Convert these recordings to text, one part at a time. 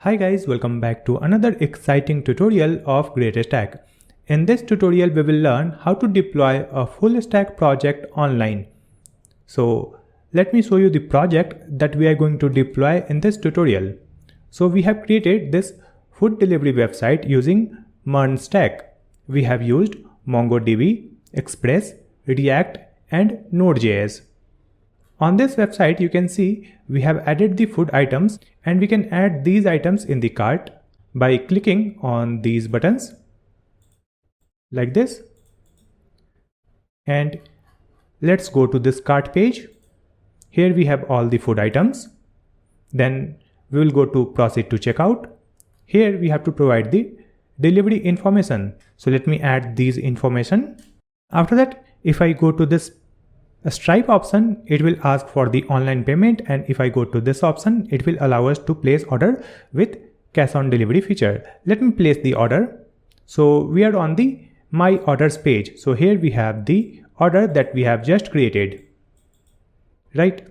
Hi guys, welcome back to another exciting tutorial of GreatStack. In this tutorial, we will learn how to deploy a full stack project online. So let me show you the project that we are going to deploy in this tutorial. So we have created this food delivery website using MERN stack. We have used MongoDB, Express, React, and Node.js. On this website, you can see we have added the food items, and we can add these items in the cart by clicking on these buttons like this. And let's go to this cart page. Here we have all the food items. Then we will go to proceed to checkout. Here we have to provide the delivery information. So let me add these information. After that, if I go to this Stripe option, it will ask for the online payment, and if I go to this option, it will allow us to place order with cash on delivery feature. Let me place the order. So we are on the My Orders page. So here we have the order that we have just created. Right.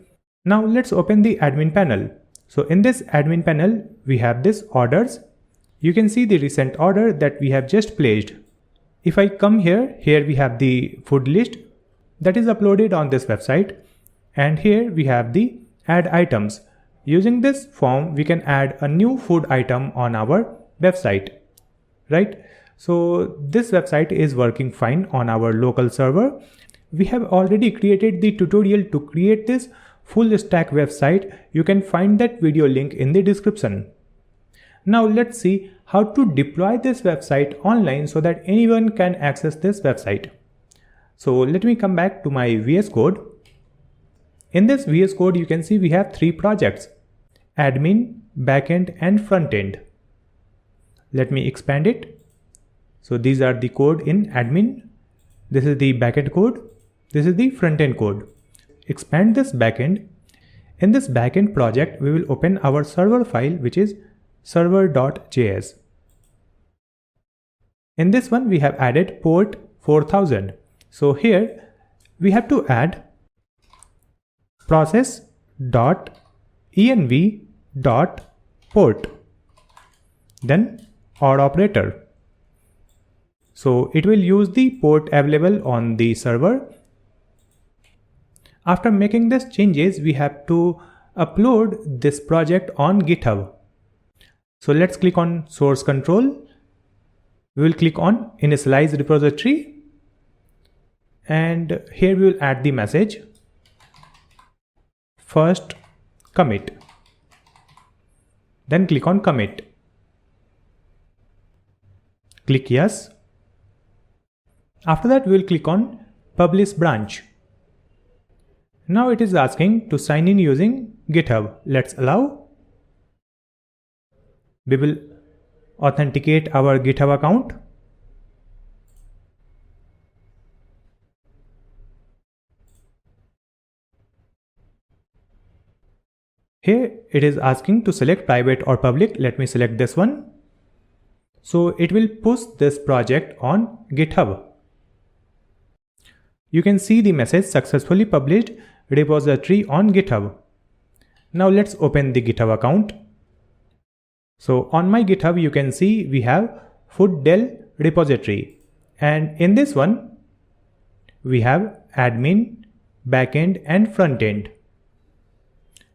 Now let's open the admin panel. So in this admin panel, we have this orders. You can see the recent order that we have just placed. If I come here we have the food list that is uploaded on this website, and here we have the add items. Using this form, we can add a new food item on our website, right? So this website is working fine on our local server. We have already created the tutorial to create this full stack website. You can find that video link in the description. Now let's see how to deploy this website online so that anyone can access this website. So let me come back to my VS Code. In this VS Code, you can see we have three projects: admin, backend, and frontend. Let me expand it. So these are the code in admin. This is the backend code. This is the frontend code. Expand this backend. In this backend project, we will open our server file, which is server.js. In this one, we have added port 4000. So here we have to add process.env.port, then OR operator. So it will use the port available on the server. After making these changes, we have to upload this project on GitHub. So let's click on source control. We will click on initialize repository. And here we will add the message first commit, then click on commit, click yes. After that, we will click on publish branch. Now it is asking to sign in using GitHub. Let's allow. We will authenticate our GitHub account. Here it is asking to select private or public. Let me select this one. So it will push this project on GitHub. You can see the message successfully published repository on GitHub. Now let's open the GitHub account. So on my GitHub, you can see we have fooddel repository, and in this one we have admin, backend, and frontend.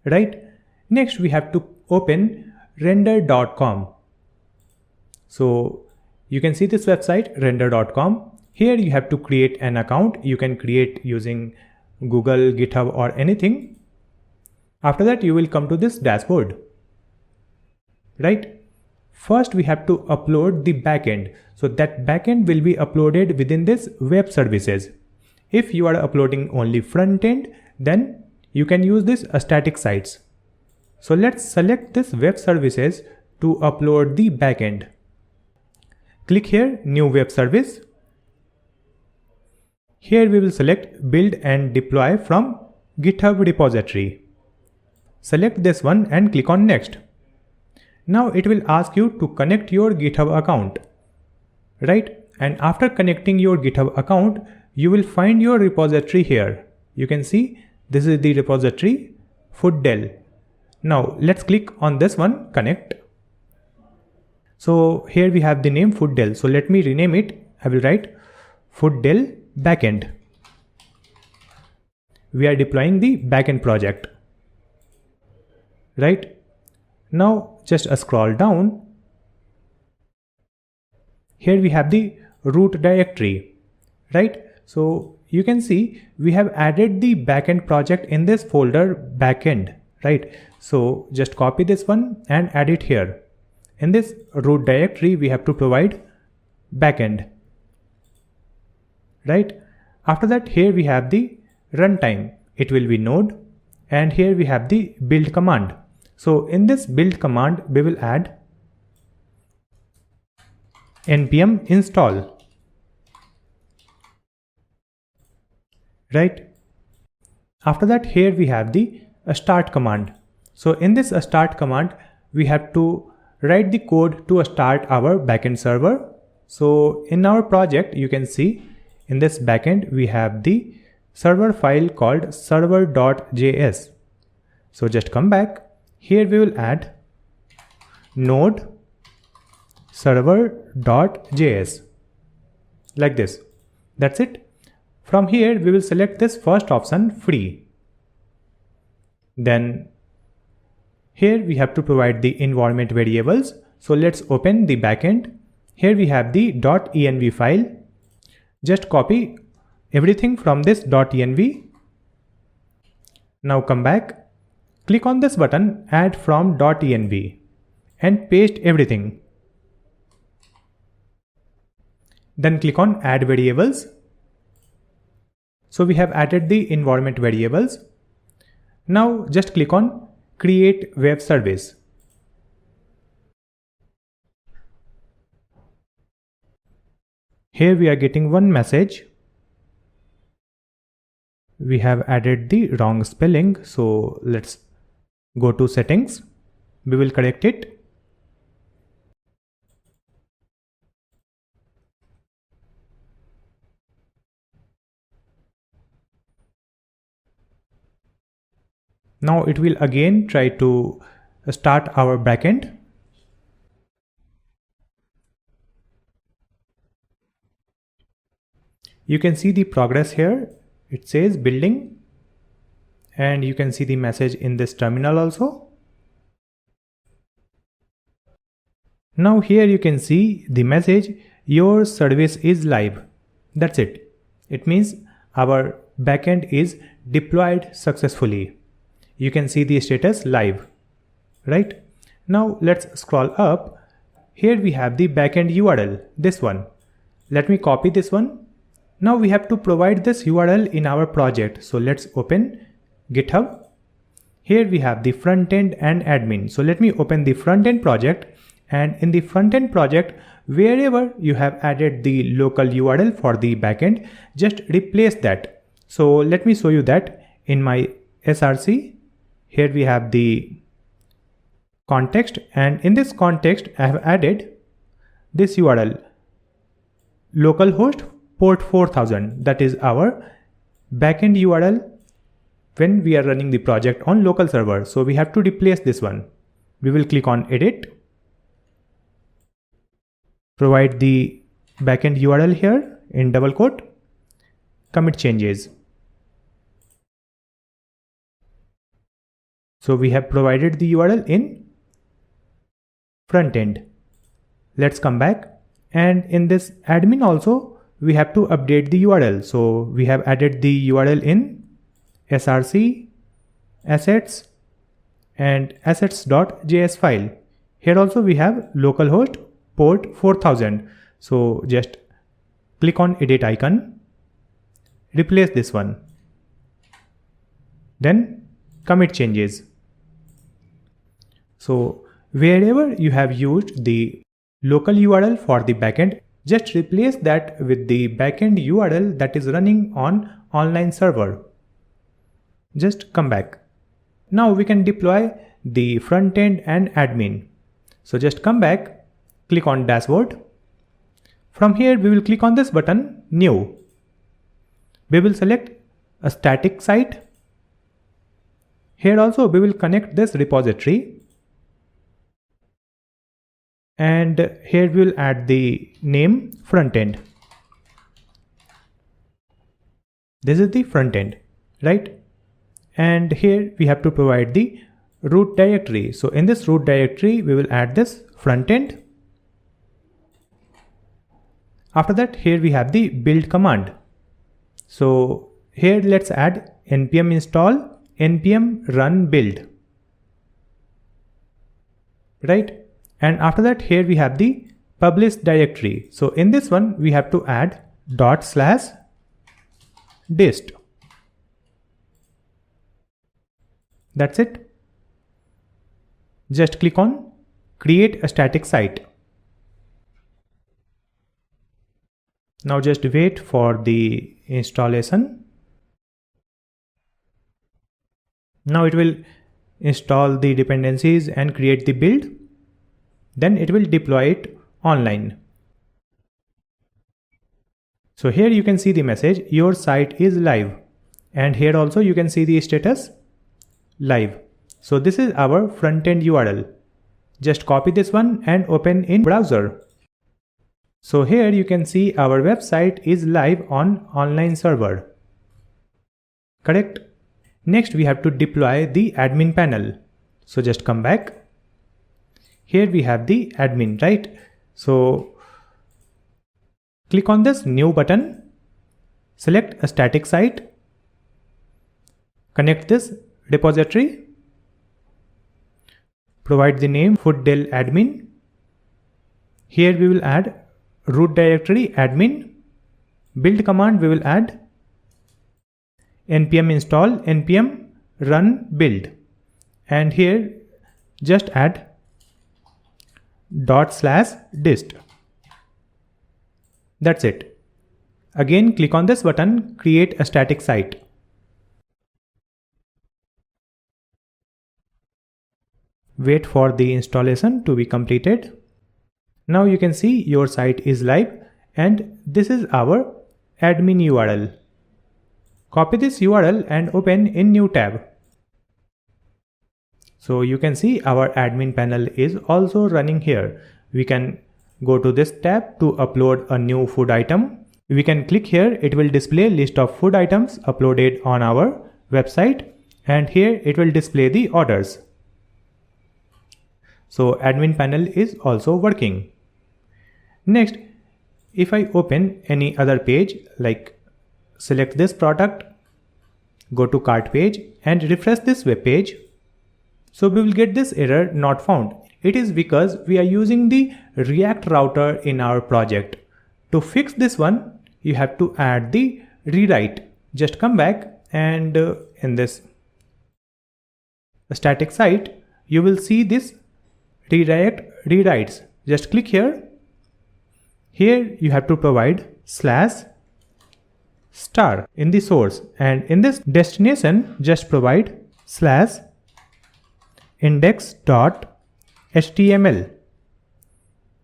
Right? Next, we have to open render.com. So you can see this website render.com. Here you have to create an account. You can create using Google, GitHub, or anything. After that, you will come to this dashboard. Right? First, we have to upload the backend. So that backend will be uploaded within this web services. If you are uploading only frontend, then you can use this static sites. So let's select this web services to upload the backend. Click here, new web service. Here we will select build and deploy from GitHub repository. Select this one and click on next. Now it will ask you to connect your GitHub account. Right? And after connecting your GitHub account, you will find your repository here. You can see this is the repository fooddel. Now let's click on this one, connect. So here we have the name Fooddel. So let me rename it. I will write Fooddel backend. We are deploying the backend project. Right? Now just scroll down. Here we have the root directory. Right? So you can see we have added the backend project in this folder backend. Right? So just copy this one and add it here. In this root directory, we have to provide backend. Right? After that, here we have the runtime. It will be node. And here we have the build command. So in this build command, we will add npm install. Right? After that, here we have the start command. So in this start command, we have to write the code to start our backend server. So in our project, you can see in this backend, we have the server file called server.js. So just come back. Here we will add node server.js like this. That's it. From here, we will select this first option, free. Then here we have to provide the environment variables. So let's open the backend. Here we have the .env file. Just copy everything from this .env. Now come back, click on this button, add from .env, and paste everything. Then click on add variables. So we have added the environment variables. Now just click on create web service. Here we are getting one message. We have added the wrong spelling. So let's go to settings. We will correct it. Now it will again try to start our backend. You can see the progress here. It says building, and you can see the message in this terminal also. Now here you can see the message, your service is live. That's it. It means our backend is deployed successfully. You can see the status live, right? Now let's scroll up. Here we have the backend URL, this one. Let me copy this one. Now we have to provide this URL in our project. So let's open GitHub. Here we have the frontend and admin. So let me open the frontend project, and in the frontend project, wherever you have added the local URL for the backend, just replace that. So let me show you that in my src. Here we have the context, and in this context, I have added this URL, localhost port 4000. That is our backend URL when we are running the project on local server. So we have to replace this one. We will click on edit, provide the backend URL here in double quote, commit changes. So we have provided the URL in front end. Let's come back, and in this admin also we have to update the URL. So we have added the URL in src assets and assets.js file. Here also we have localhost port 4000. So just click on edit icon, replace this one, then commit changes. So wherever you have used the local URL for the backend, just replace that with the backend URL that is running on online server. Just come back. Now we can deploy the front end and admin. So just come back, click on dashboard. From here we will click on this button, new. We will select a static site. Here also we will connect this repository. and here we will add the name frontend. This is the front end, right? And here we have to provide the root directory. So in this root directory, we will add this front end. After that, here we have the build command. So here let's add npm install npm run build, right? And after that, here we have the publish directory. So in this one, we have to add /dist. That's it. Just click on create a static site. Now just wait for the installation. Now it will install the dependencies and create the build. Then it will deploy it online. So here you can see the message, your site is live. And here also you can see the status live. So this is our front-end URL. Just copy this one and open in browser. So here you can see our website is live on online server. Correct? Next we have to deploy the admin panel. So just come back. Here we have the admin, right? So click on this new button, select a static site, connect this repository, provide the name fooddel admin. Here we will add root directory admin, build command we will add npm install npm run build, and here just add /dist. That's it. Again click on this button, create a static site. Wait for the installation to be completed. Now you can see your site is live and this is our admin URL. Copy this URL and open in new tab. So you can see our admin panel is also running here. We can go to this tab to upload a new food item. We can click here, it will display list of food items uploaded on our website, and here it will display the orders. So admin panel is also working. Next, if I open any other page, like select this product, go to cart page and refresh this web page. So we will get this error not found. It is because we are using the React router in our project. To fix this one, you have to add the rewrite. Just come back and in this static site, you will see this redirect rewrites. Just click here. Here you have to provide /star in the source, and in this destination just provide /index.html,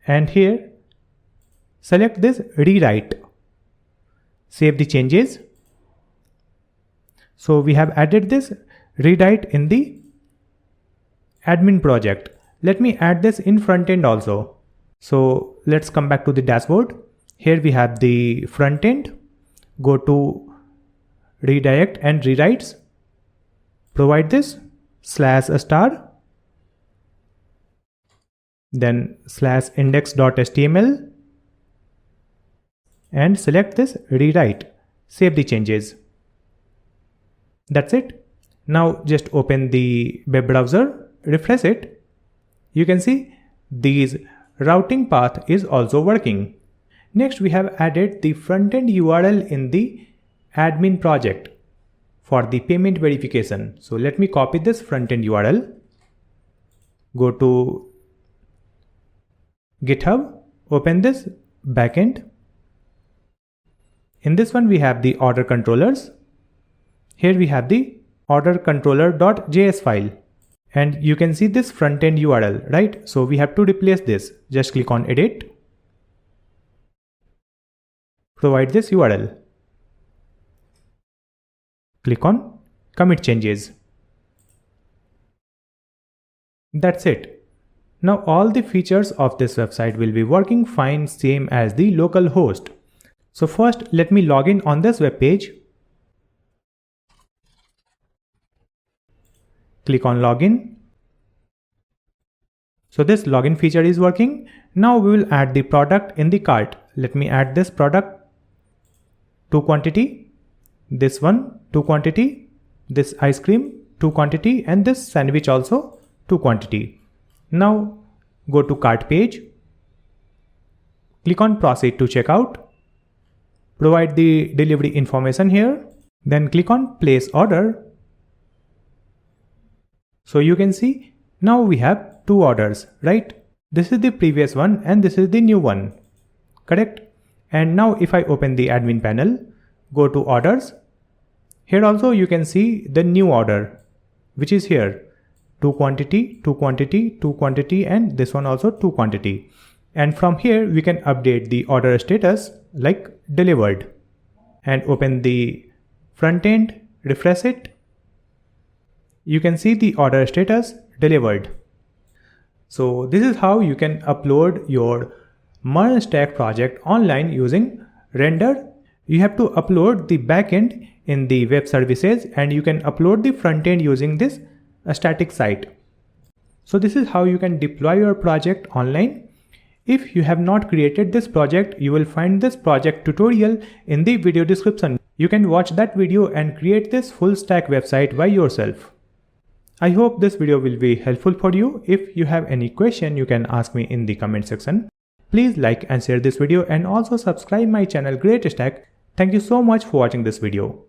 and here select this rewrite. Save the changes. So we have added this rewrite in the admin project. Let me add this in front end also. So let's come back to the dashboard. Here we have the front end. Go to redirect and rewrites. Provide this /star, then /index.html, and select this rewrite. Save the changes. That's it. Now just open the web browser, refresh it. You can see these routing path is also working. Next, we have added the front-end URL in the admin project for the payment verification. So let me copy this front-end URL. Go to GitHub, open this backend. In this one, we have the order controllers. Here we have the order controller.js file. And you can see this front-end URL, right? So we have to replace this. Just click on edit. Provide this URL. Click on commit changes. That's it. Now all the features of this website will be working fine, same as the local host. So first let me log in on this web page. Click on login. So this login feature is working. Now we will add the product in the cart. Let me add this product to quantity, this one to quantity, this ice cream to quantity, and this sandwich also to quantity. Now go to cart page. Click on proceed to checkout. Provide the delivery information here. Then click on place order. So you can see now we have two orders, right? This is the previous one and this is the new one, correct? And now if I open the admin panel, go to orders. Here also you can see the new order, which is here, to quantity, to quantity, to quantity, and this one also to quantity. And from here we can update the order status like delivered, and open the front end, refresh it. You can see the order status delivered. So this is how you can upload your MERN stack project online using render. You have to upload the backend in the web services, and you can upload the front end using this static site. So this is how you can deploy your project online. If you have not created this project, you will find this project tutorial in the video description. You can watch that video and create this full stack website by yourself. I hope this video will be helpful for you. If you have any question, you can ask me in the comment section. Please like and share this video, and also subscribe my channel Great Stack. Thank you so much for watching this video.